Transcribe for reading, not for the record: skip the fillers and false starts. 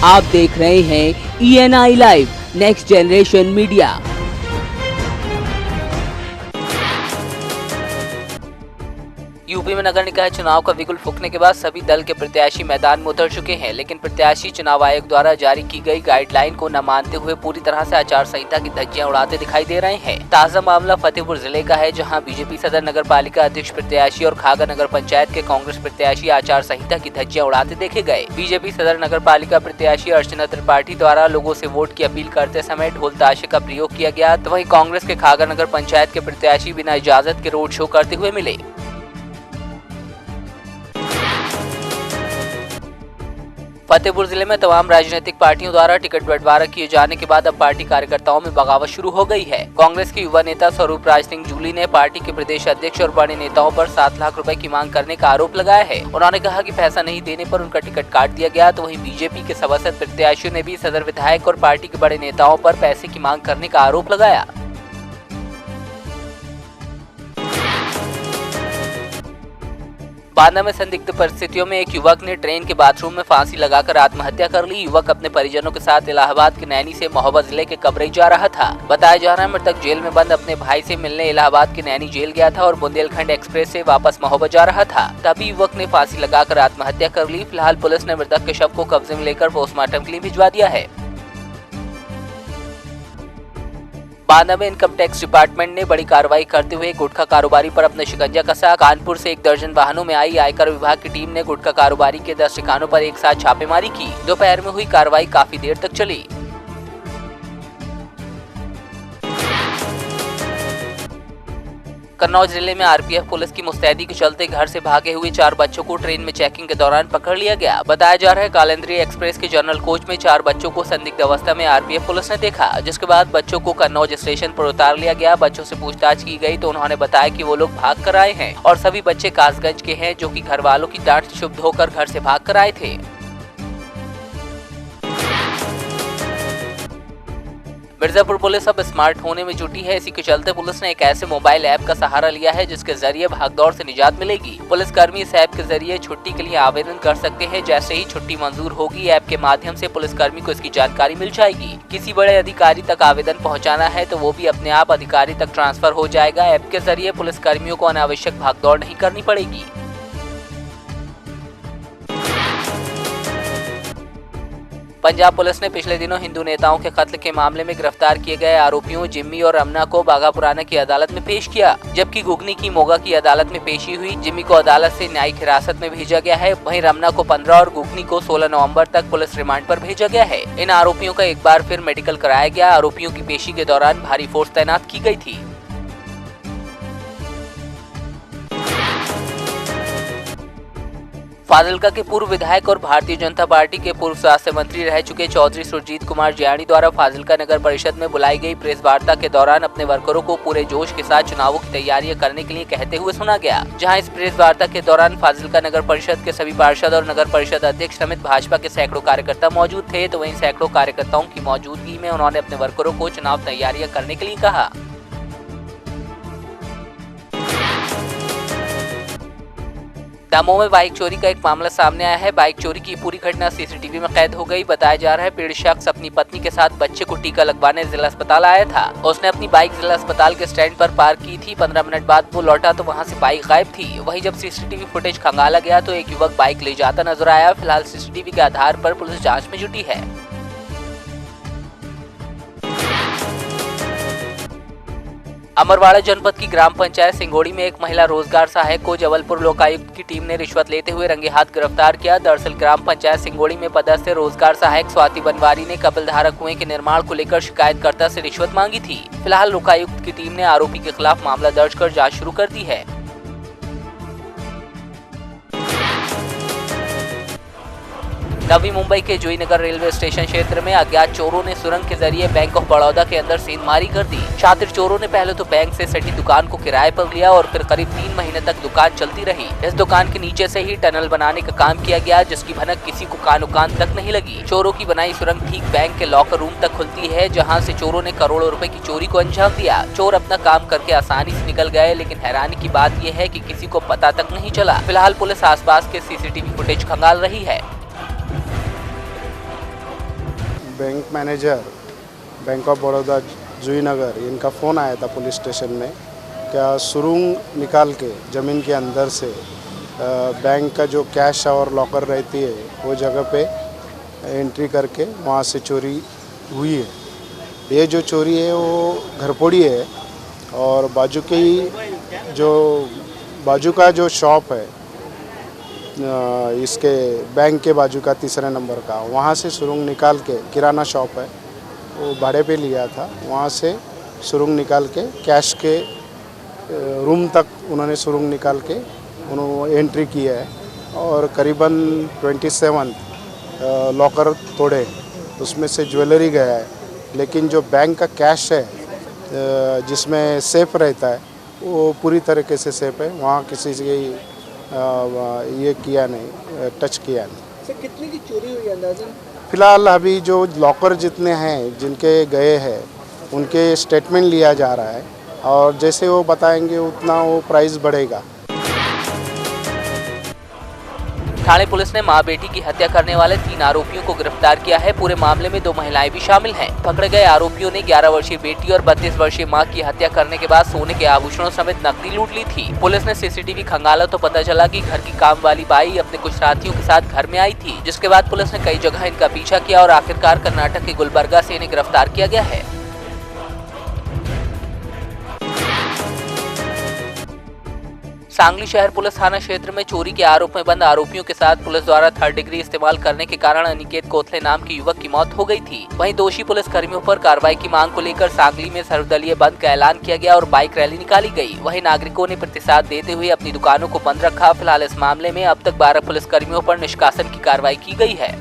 आप देख रहे हैं ENI live next generation media. UP में नगर निकाय चुनाव का बिगुल फूंकने के बाद सभी दल के प्रत्याशी मैदान में उतर चुके हैं, लेकिन प्रत्याशी चुनाव आयोग द्वारा जारी की गई गाइडलाइन को न मानते हुए पूरी तरह से आचार संहिता की धज्जियां उड़ाते दिखाई दे रहे हैं। ताजा मामला फतेहपुर जिले का है, जहां बीजेपी सदर नगर पालिका अध्यक्ष प्रत्याशी और खागा नगर पंचायत के कांग्रेस प्रत्याशी आचार संहिता की धज्जियां उड़ाते देखे गए। बीजेपी सदर नगर पालिका प्रत्याशी अर्चना त्रिपाठी द्वारा लोगों से वोट की अपील करते समय ढोल ताशे का प्रयोग किया गया, तो वहीं कांग्रेस के खागा नगर पंचायत के प्रत्याशी बिना इजाजत के रोड शो करते हुए मिले। फतेहपुर जिले में तमाम राजनीतिक पार्टियों द्वारा टिकट बंटवारा किए जाने के बाद अब पार्टी कार्यकर्ताओं में बगावत शुरू हो गई है। कांग्रेस के युवा नेता स्वरूप राज सिंह जूली ने पार्टी के प्रदेश अध्यक्ष और बड़े नेताओं पर 7 लाख रुपए की मांग करने का आरोप लगाया है। उन्होंने कहा कि पैसा नहीं देने पर उनका टिकट काट दिया गया, तो वहीं बीजेपी के सभासद प्रत्याशियों ने भी सदर विधायक और पार्टी के बड़े नेताओं पर पैसे की मांग करने का आरोप लगाया। बांदा में संदिग्ध परिस्थितियों में एक युवक ने ट्रेन के बाथरूम में फांसी लगाकर आत्महत्या कर ली। युवक अपने परिजनों के साथ इलाहाबाद के नैनी से महोबा जिले के कबरई जा रहा था। बताया जा रहा है मृतक जेल में बंद अपने भाई से मिलने इलाहाबाद के नैनी जेल गया था और बुंदेलखंड एक्सप्रेस से वापस महोबा जा रहा था, तभी युवक ने फांसी लगाकर आत्महत्या कर ली। फिलहाल पुलिस ने मृतक के शव को कब्जे में लेकर पोस्टमार्टम के लिए भिजवा दिया है। बांदा में इनकम टैक्स डिपार्टमेंट ने बड़ी कार्रवाई करते हुए गुटखा कारोबारी पर अपना शिकंजा कसा। कानपुर से 1 दर्जन वाहनों में आई आयकर विभाग की टीम ने गुटखा कारोबारी के 10 ठिकानों पर एक साथ छापेमारी की। दोपहर में हुई कार्रवाई काफी देर तक चली। कन्नौज जिले में आरपीएफ पुलिस की मुस्तैदी के चलते घर से भागे हुए 4 बच्चों को ट्रेन में चेकिंग के दौरान पकड़ लिया गया। बताया जा रहा है कालिंद्री एक्सप्रेस के जनरल कोच में 4 बच्चों को संदिग्ध अवस्था में आरपीएफ पुलिस ने देखा, जिसके बाद बच्चों को कन्नौज स्टेशन पर उतार लिया गया। बच्चों से पूछताछ की गई तो उन्होंने बताया कि वो लोग भाग कर आए हैं और सभी बच्चे कासगंज के हैं, जो कि घर वालों की डांट से क्षुब्ध होकर घर से भाग कर आए थे। मिर्जापुर पुलिस अब स्मार्ट होने में जुटी है। इसी के चलते पुलिस ने एक ऐसे मोबाइल ऐप का सहारा लिया है जिसके जरिए भागदौड़ से निजात मिलेगी। पुलिसकर्मी इस ऐप के जरिए छुट्टी के लिए आवेदन कर सकते हैं। जैसे ही छुट्टी मंजूर होगी, ऐप के माध्यम से पुलिसकर्मी को इसकी जानकारी मिल जाएगी। किसी बड़े अधिकारी तक आवेदन पहुंचाना है तो वो भी अपने आप अधिकारी तक ट्रांसफर हो जाएगा। ऐप के जरिए पुलिसकर्मियों को अनावश्यक भागदौड़ नहीं करनी पड़ेगी। पंजाब पुलिस ने पिछले दिनों हिंदू नेताओं के कत्ल के मामले में गिरफ्तार किए गए आरोपियों जिम्मी और रमना को बाघापुराना की अदालत में पेश किया, जबकि गुगनी की मोगा की अदालत में पेशी हुई। जिम्मी को अदालत से न्यायिक हिरासत में भेजा गया है, वहीं रमना को 15 और गुगनी को 16 नवंबर तक पुलिस रिमांड पर भेजा गया है। इन आरोपियों का एक बार फिर मेडिकल कराया गया। आरोपियों की पेशी के दौरान भारी फोर्स तैनात की गई थी। फाजिल्का के पूर्व विधायक और भारतीय जनता पार्टी के पूर्व स्वास्थ्य मंत्री रह चुके चौधरी सुरजीत कुमार जियाणी द्वारा फाजिल्का नगर परिषद में बुलाई गई प्रेस वार्ता के दौरान अपने वर्करों को पूरे जोश के साथ चुनावों की तैयारियां करने के लिए कहते हुए सुना गया। जहां इस प्रेस वार्ता के दौरान फाजिल्का नगर परिषद के सभी पार्षद और नगर परिषद अध्यक्ष समेत भाजपा के सैकड़ों कार्यकर्ता मौजूद थे, तो वहीं सैकड़ों कार्यकर्ताओं की मौजूदगी में उन्होंने अपने वर्करों को चुनाव तैयारियां करने के लिए कहा। दमोह में बाइक चोरी का एक मामला सामने आया है। बाइक चोरी की पूरी घटना सीसीटीवी में कैद हो गई। बताया जा रहा है पीड़ित शख्स अपनी पत्नी के साथ बच्चे को टीका लगवाने जिला अस्पताल आया था। उसने अपनी बाइक जिला अस्पताल के स्टैंड पर पार्क की थी। 15 मिनट बाद वो लौटा तो वहां से बाइक गायब थी। वहीं जब सीसीटीवी फुटेज खंगाला गया तो एक युवक बाइक ले जाता नजर आया। फिलहाल सीसीटीवी के आधार पर पुलिस जाँच में जुटी है। अमरवाड़ा जनपद की ग्राम पंचायत सिंगोड़ी में एक महिला रोजगार सहायक को जबलपुर लोकायुक्त की टीम ने रिश्वत लेते हुए रंगे हाथ गिरफ्तार किया। दरअसल ग्राम पंचायत सिंगोड़ी में पदस्थ रोजगार सहायक स्वाति बनवारी ने कपिलधारा कुएं के निर्माण को लेकर शिकायतकर्ता से रिश्वत मांगी थी। फिलहाल लोकायुक्त की टीम ने आरोपी के खिलाफ मामला दर्ज कर जाँच शुरू कर दी है। नवी मुंबई के जोईनगर रेलवे स्टेशन क्षेत्र में अज्ञात चोरों ने सुरंग के जरिए बैंक ऑफ बड़ौदा के अंदर सेंधमारी कर दी। शातिर चोरों ने पहले तो बैंक से सटी दुकान को किराए पर लिया और फिर करीब 3 महीने तक दुकान चलती रही। इस दुकान के नीचे से ही टनल बनाने का काम किया गया, जिसकी भनक किसी को कानो कान तक नहीं लगी। चोरों की बनाई सुरंग ठीक बैंक के लॉकर रूम तक खुलती है, जहाँ से चोरों ने करोड़ों रुपए की चोरी को अंजाम दिया। चोर अपना काम करके आसानी से निकल गए, लेकिन हैरानी की बात यह है कि किसी को पता तक नहीं चला। फिलहाल पुलिस आसपास के सीसीटीवी फुटेज खंगाल रही है। Bank manager bank of Baroda Juhinagar इनका फ़ोन आया था पुलिस स्टेशन में, क्या सुरंग निकाल के ज़मीन के अंदर से बैंक का जो कैश और लॉकर रहती है वो जगह पे एंट्री करके वहाँ से चोरी हुई है। ये जो चोरी है वो घरपोड़ी है और बाजू का जो शॉप है इसके बैंक के बाजू का तीसरे नंबर का, वहाँ से सुरंग निकाल के, किराना शॉप है वो भाड़े पे लिया था, वहाँ से सुरंग निकाल के कैश के रूम तक उन्होंने सुरंग निकाल के उन्होंने एंट्री किया है और करीबन 27 लॉकर तोड़े, उसमें से ज्वेलरी गया है, लेकिन जो बैंक का कैश है जिसमें सेफ रहता है वो पूरी तरीके से सेफ है, वहाँ किसी से ये किया नहीं, टच किया नहीं। सर कितने की चोरी हुई अंदाज़न? फिलहाल अभी जो लॉकर जितने हैं जिनके गए हैं उनके स्टेटमेंट लिया जा रहा है और जैसे वो बताएंगे उतना वो प्राइस बढ़ेगा। थाने पुलिस ने मां बेटी की हत्या करने वाले 3 आरोपियों को गिरफ्तार किया है। पूरे मामले में 2 महिलाएं भी शामिल हैं। पकड़े गए आरोपियों ने 11 वर्षीय बेटी और 32 वर्षीय मां की हत्या करने के बाद सोने के आभूषणों समेत नकदी लूट ली थी। पुलिस ने सीसीटीवी खंगाला तो पता चला कि घर की काम वाली बाई अपने कुछ साथियों के साथ घर में आई थी, जिसके बाद पुलिस ने कई जगह इनका पीछा किया और आखिरकार कर्नाटक के गुलबर्गा से इन्हें गिरफ्तार किया गया है। सांगली शहर पुलिस थाना क्षेत्र में चोरी के आरोप में बंद आरोपियों के साथ पुलिस द्वारा 3rd डिग्री इस्तेमाल करने के कारण अनिकेत कोथले नाम के युवक की मौत हो गई थी। वहीं दोषी पुलिस कर्मियों पर कार्रवाई की मांग को लेकर सांगली में सर्वदलीय बंद का ऐलान किया गया और बाइक रैली निकाली गई। वहीं नागरिकों ने प्रतिसाद देते हुए अपनी दुकानों को बंद रखा। फिलहाल इस मामले में अब तक 12 पुलिस कर्मियों पर निष्कासन की कार्रवाई की गई है।